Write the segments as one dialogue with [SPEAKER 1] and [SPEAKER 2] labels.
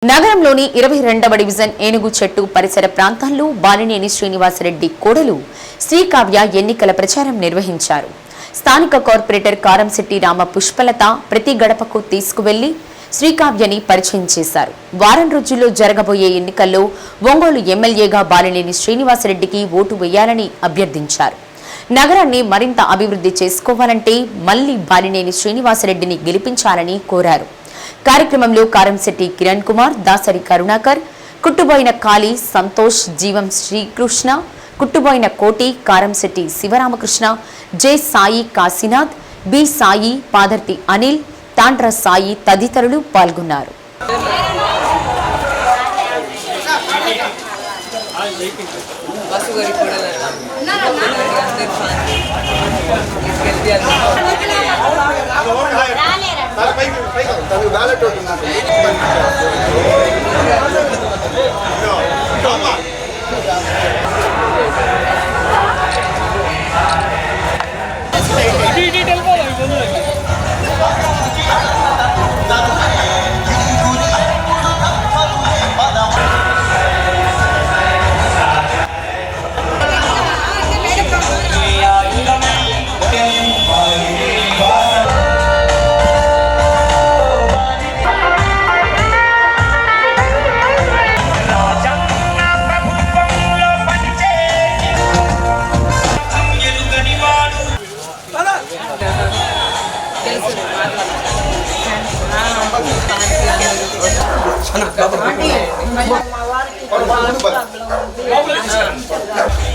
[SPEAKER 1] నగరంలోని 22వ డివిజన్ ఏనుగు చెట్టు పరిసర ప్రాంతాల్లో బాలినేని శ్రీనివాసరెడ్డి కోడలు శ్రీకావ్య ఎన్నికల ప్రచారం నిర్వహించారు. స్థానిక కార్పొరేటర్ కారంశెట్టి రామ పుష్పలత ప్రతి గడపకు తీసుకువెళ్లి శ్రీకావ్యని పరిచయం చేశారు. వారం రోజుల్లో జరగబోయే ఎన్నికల్లో ఒంగోలు ఎమ్మెల్యేగా బాలినేని శ్రీనివాసరెడ్డికి ఓటు వేయాలని అభ్యర్థించారు. నగరాన్ని మరింత అభివృద్ధి చేసుకోవాలంటే మళ్లీ బాలినేని శ్రీనివాసరెడ్డిని గెలిపించాలని కోరారు. కార్యక్రమంలో కారంశెట్టి కిరణ్ కుమార్, దాసరి కరుణాకర్, కుట్టుబోయిన కాళీ, సంతోష్, జీవం శ్రీకృష్ణ, కుట్టుబోయిన కోటి, కారంశెట్టి శివరామకృష్ణ, జె సాయి కాశీనాథ్, బి సాయి, పాదర్తి అనిల్, తాండ్ర సాయి తదితరులు పాల్గొన్నారు.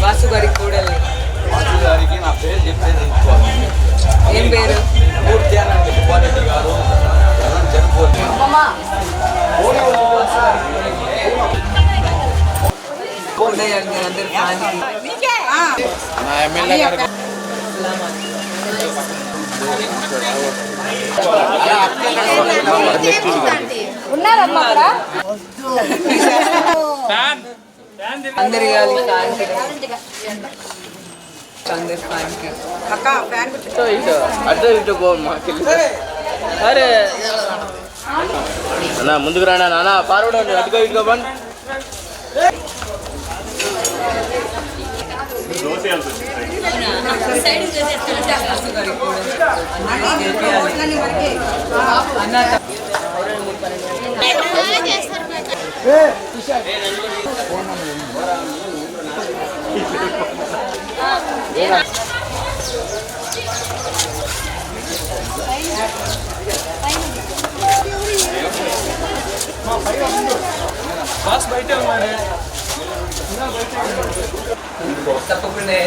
[SPEAKER 2] వాసు గారి కూడలి నా పేరు చెప్పేది ఏం పేరు గారు ముందుకు రానా నాన్న పార్వడు అటుకో ఇటుకో బండి బయట తప్పకుండా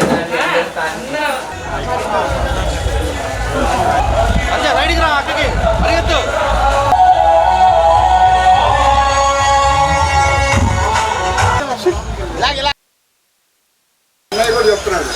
[SPEAKER 2] రైడ్కి రా అక్కడికి పరిగెత్తు. చెప్తున్నాను